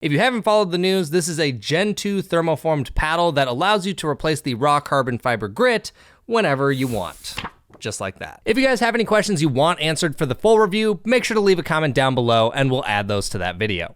If you haven't followed the news, this is a Gen 2 thermoformed paddle that allows you to replace the raw carbon fiber grit whenever you want. Just like that. If you guys have any questions you want answered for the full review, make sure to leave a comment down below and we'll add those to that video.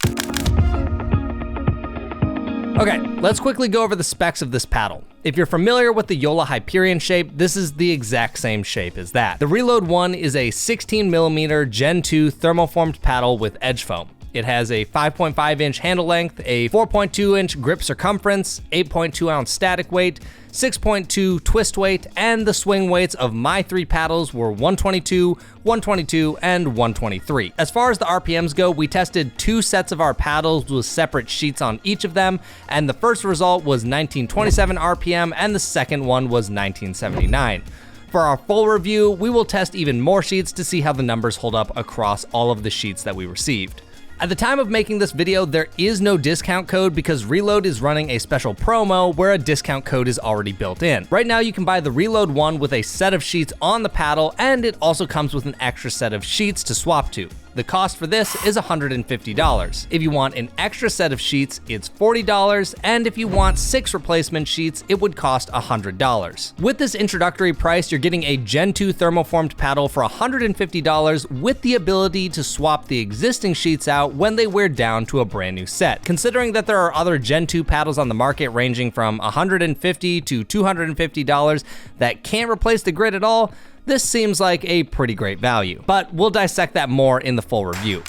Okay, let's quickly go over the specs of this paddle. If you're familiar with the Yola Hyperion shape, this is the exact same shape as that. The Reload 1 is a 16mm Gen 2 thermoformed paddle with edge foam. It has a 5.5 inch handle length, a 4.2 inch grip circumference, 8.2 ounce static weight, 6.2 twist weight, and the swing weights of my 3 paddles were 122, 122, and 123. As far as the RPMs go, we tested 2 sets of our paddles with separate sheets on each of them, and the first result was 1927 RPM and the second one was 1979. For our full review, we will test even more sheets to see how the numbers hold up across all of the sheets that we received. At the time of making this video, there is no discount code because Reload is running a special promo where a discount code is already built in. Right now, you can buy the Reload 1 with a set of sheets on the paddle, and it also comes with an extra set of sheets to swap to. The cost for this is $150. If you want an extra set of sheets, it's $40, and if you want 6 replacement sheets, it would cost $100. With this introductory price, you're getting a Gen 2 thermoformed paddle for $150 with the ability to swap the existing sheets out when they wear down to a brand new set. Considering that there are other Gen 2 paddles on the market ranging from $150 to $250 that can't replace the grit at all, this seems like a pretty great value, but we'll dissect that more in the full review.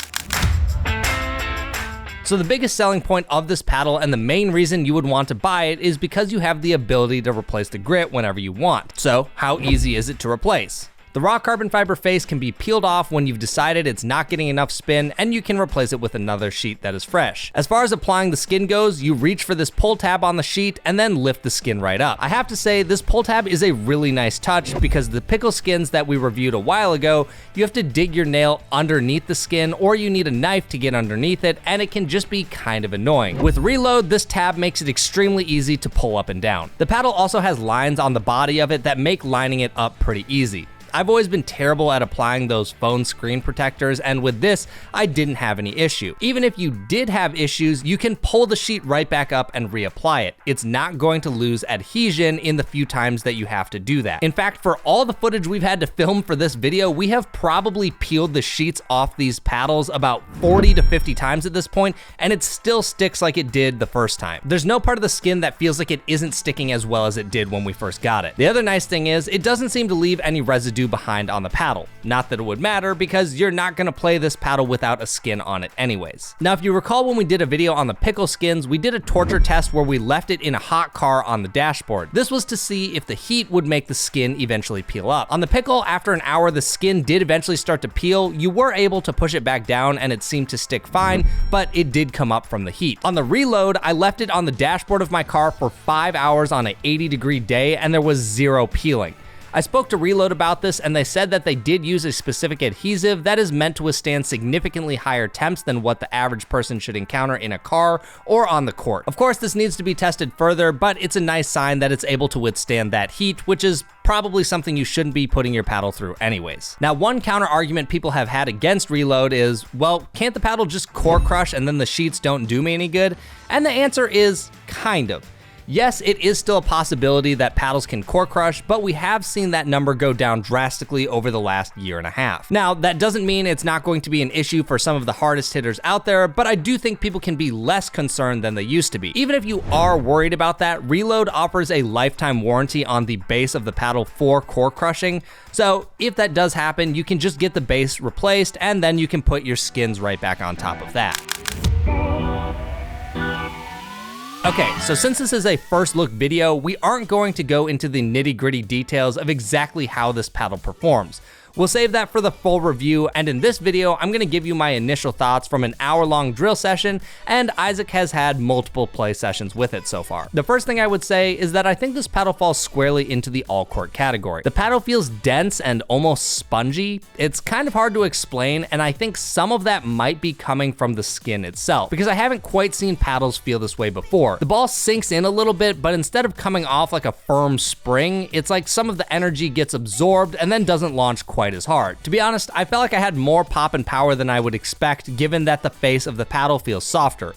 So the biggest selling point of this paddle and the main reason you would want to buy it is because you have the ability to replace the grit whenever you want. So how easy is it to replace? The raw carbon fiber face can be peeled off when you've decided it's not getting enough spin, and you can replace it with another sheet that is fresh. As far as applying the skin goes, you reach for this pull tab on the sheet and then lift the skin right up. I have to say, this pull tab is a really nice touch because the pickle skins that we reviewed a while ago, you have to dig your nail underneath the skin or you need a knife to get underneath it, and it can just be kind of annoying. With Reload, this tab makes it extremely easy to pull up and down. The paddle also has lines on the body of it that make lining it up pretty easy. I've always been terrible at applying those phone screen protectors, and with this, I didn't have any issue. Even if you did have issues, you can pull the sheet right back up and reapply it. It's not going to lose adhesion in the few times that you have to do that. In fact, for all the footage we've had to film for this video, we have probably peeled the sheets off these paddles about 40 to 50 times at this point, and it still sticks like it did the first time. There's no part of the skin that feels like it isn't sticking as well as it did when we first got it. The other nice thing is, it doesn't seem to leave any residue behind on the paddle. Not that it would matter because you're not gonna play this paddle without a skin on it anyways. Now, if you recall when we did a video on the pickle skins, we did a torture test where we left it in a hot car on the dashboard. This was to see if the heat would make the skin eventually peel up. On the pickle, after an hour, the skin did eventually start to peel. You were able to push it back down and it seemed to stick fine, but it did come up from the heat. On the Reload, I left it on the dashboard of my car for 5 hours on an 80-degree day and there was 0 peeling. I spoke to Reload about this and they said that they did use a specific adhesive that is meant to withstand significantly higher temps than what the average person should encounter in a car or on the court. Of course, this needs to be tested further, but it's a nice sign that it's able to withstand that heat, which is probably something you shouldn't be putting your paddle through anyways. Now, one counter argument people have had against Reload is, well, can't the paddle just core crush and then the sheets don't do me any good? And the answer is kind of. Yes, it is still a possibility that paddles can core crush, but we have seen that number go down drastically over the last year and a half. Now, that doesn't mean it's not going to be an issue for some of the hardest hitters out there, but I do think people can be less concerned than they used to be. Even if you are worried about that, Reload offers a lifetime warranty on the base of the paddle for core crushing. So if that does happen, you can just get the base replaced and then you can put your skins right back on top of that. Okay, so since this is a first look video, we aren't going to go into the nitty-gritty details of exactly how this paddle performs. We'll save that for the full review, and in this video, I'm gonna give you my initial thoughts from an hour-long drill session, and Aizec has had multiple play sessions with it so far. The first thing I would say is that I think this paddle falls squarely into the all-court category. The paddle feels dense and almost spongy. It's kind of hard to explain, and I think some of that might be coming from the skin itself, because I haven't quite seen paddles feel this way before. The ball sinks in a little bit, but instead of coming off like a firm spring, it's like some of the energy gets absorbed and then doesn't launch quite as hard. To be honest, I felt like I had more pop and power than I would expect given that the face of the paddle feels softer.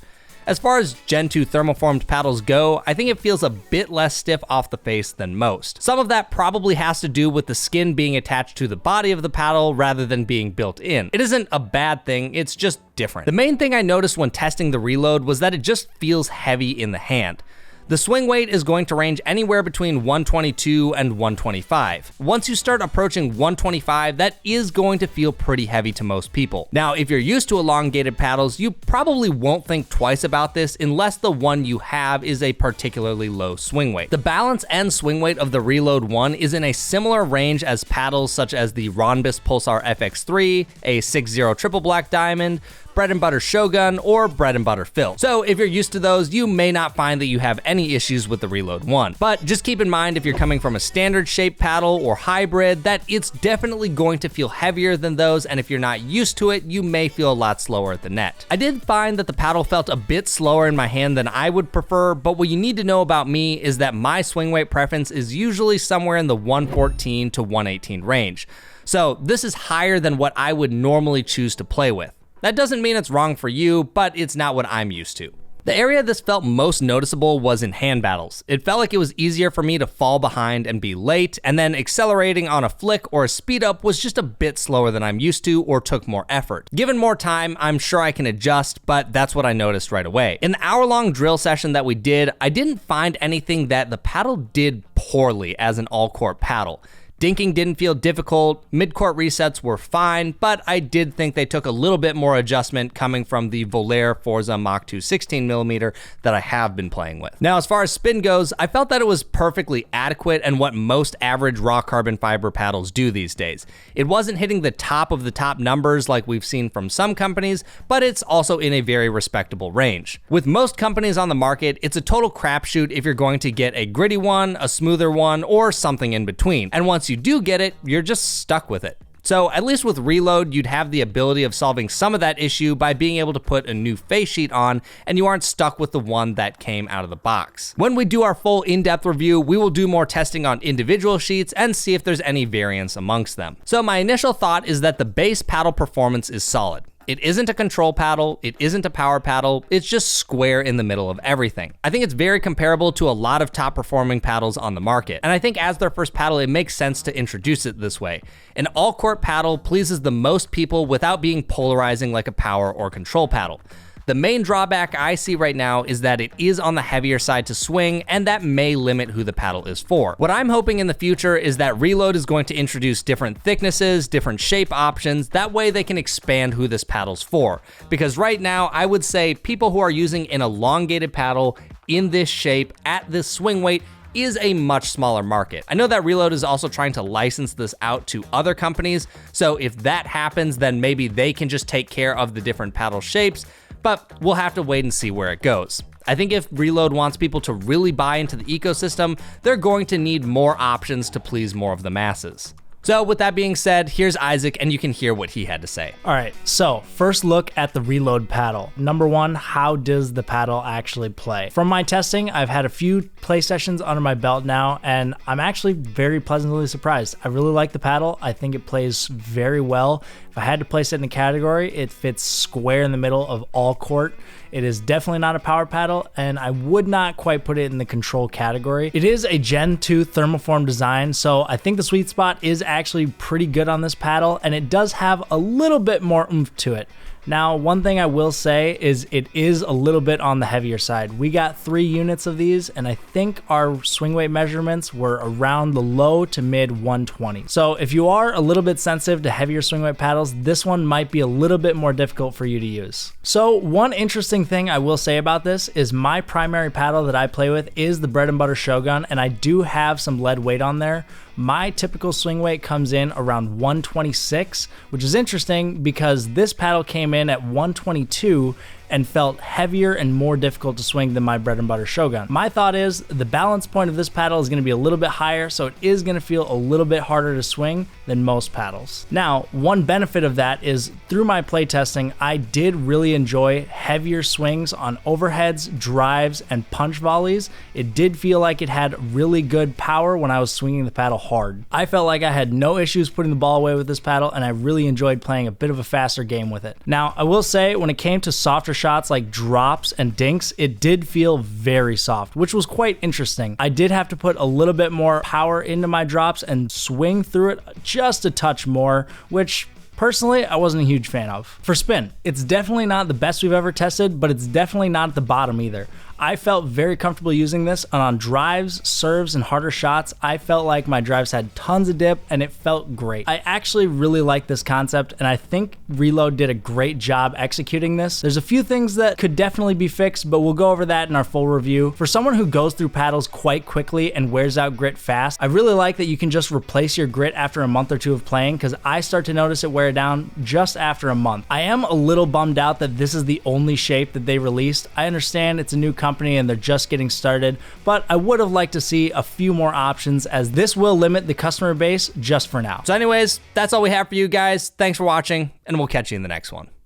As far as Gen 2 thermoformed paddles go, I think it feels a bit less stiff off the face than most. Some of that probably has to do with the skin being attached to the body of the paddle rather than being built in. It isn't a bad thing, it's just different. The main thing I noticed when testing the Reload was that it just feels heavy in the hand. The swing weight is going to range anywhere between 122 and 125. Once you start approaching 125, that is going to feel pretty heavy to most people. Now, if you're used to elongated paddles, you probably won't think twice about this unless the one you have is a particularly low swing weight. The balance and swing weight of the Reload 1 is in a similar range as paddles such as the Ronbus Pulsar FX3, a 6.0 Triple Black Diamond, Bread and Butter Shogun, or Bread and Butter Phil. So if you're used to those, you may not find that you have any issues with the Reload 1. But just keep in mind, if you're coming from a standard shape paddle or hybrid, that it's definitely going to feel heavier than those, and if you're not used to it, you may feel a lot slower at the net. I did find that the paddle felt a bit slower in my hand than I would prefer, but what you need to know about me is that my swing weight preference is usually somewhere in the 114 to 118 range. So this is higher than what I would normally choose to play with. That doesn't mean it's wrong for you, but it's not what I'm used to. The area this felt most noticeable was in hand battles. It felt like it was easier for me to fall behind and be late, and then accelerating on a flick or a speed up was just a bit slower than I'm used to or took more effort. Given more time, I'm sure I can adjust, but that's what I noticed right away. In the hour-long drill session that we did, I didn't find anything that the paddle did poorly as an all-court paddle. Dinking didn't feel difficult, mid-court resets were fine, but I did think they took a little bit more adjustment coming from the Volair Forza Mach 2 16mm that I have been playing with. Now, as far as spin goes, I felt that it was perfectly adequate and what most average raw carbon fiber paddles do these days. It wasn't hitting the top of the top numbers like we've seen from some companies, but it's also in a very respectable range. With most companies on the market, it's a total crapshoot if you're going to get a gritty one, a smoother one, or something in between. And once you do get it, you're just stuck with it. So at least with Reload, you'd have the ability of solving some of that issue by being able to put a new face sheet on, and you aren't stuck with the one that came out of the box. When we do our full in-depth review, we will do more testing on individual sheets and see if there's any variance amongst them. So my initial thought is that the base paddle performance is solid. It isn't a control paddle, it isn't a power paddle, it's just square in the middle of everything. I think it's very comparable to a lot of top performing paddles on the market, and I think as their first paddle, it makes sense to introduce it this way. An all-court paddle pleases the most people without being polarizing like a power or control paddle. The main drawback I see right now is that it is on the heavier side to swing, and that may limit who the paddle is for. What I'm hoping in the future is that Reload is going to introduce different thicknesses, different shape options, that way they can expand who this paddle's for. Because right now, I would say people who are using an elongated paddle in this shape at this swing weight is a much smaller market. I know that Reload is also trying to license this out to other companies, so if that happens, then maybe they can just take care of the different paddle shapes, but we'll have to wait and see where it goes. I think if Reload wants people to really buy into the ecosystem, they're going to need more options to please more of the masses. So with that being said, here's Aizec, and you can hear what he had to say. All right, so first look at the Reload paddle. Number one, how does the paddle actually play? From my testing, I've had a few play sessions under my belt now, and I'm actually very pleasantly surprised. I really like the paddle. I think it plays very well. If I had to place it in a category, it fits square in the middle of all court. It is definitely not a power paddle, and I would not quite put it in the control category. It is a Gen 2 thermoform design, so I think the sweet spot is actually pretty good on this paddle, and it does have a little bit more oomph to it. Now, one thing I will say is it is a little bit on the heavier side. We got 3 units of these, and I think our swing weight measurements were around the low to mid 120. So if you are a little bit sensitive to heavier swing weight paddles, this one might be a little bit more difficult for you to use. So one interesting thing I will say about this is my primary paddle that I play with is the Bread and Butter Shogun, and I do have some lead weight on there. My typical swing weight comes in around 126, which is interesting because this paddle came in at 122 and felt heavier and more difficult to swing than my Bread and Butter Shogun. My thought is the balance point of this paddle is going to be a little bit higher, so it is going to feel a little bit harder to swing than most paddles. Now, one benefit of that is through my play testing, I did really enjoy heavier swings on overheads, drives, and punch volleys. It did feel like it had really good power when I was swinging the paddle hard. I felt like I had no issues putting the ball away with this paddle, and I really enjoyed playing a bit of a faster game with it. Now, I will say when it came to softer shots like drops and dinks, it did feel very soft, which was quite interesting. I did have to put a little bit more power into my drops and swing through it just a touch more, which personally, I wasn't a huge fan of. For spin, it's definitely not the best we've ever tested, but it's definitely not at the bottom either. I felt very comfortable using this, and on drives, serves, and harder shots, I felt like my drives had tons of dip and it felt great. I actually really like this concept, and I think Reload did a great job executing this. There's a few things that could definitely be fixed, but we'll go over that in our full review. For someone who goes through paddles quite quickly and wears out grit fast, I really like that you can just replace your grit after a month or two of playing, because I start to notice it wear down just after a month. I am a little bummed out that this is the only shape that they released. I understand it's a new company and they're just getting started, but I would have liked to see a few more options, as this will limit the customer base just for now. So anyways, that's all we have for you guys. Thanks for watching, and we'll catch you in the next one.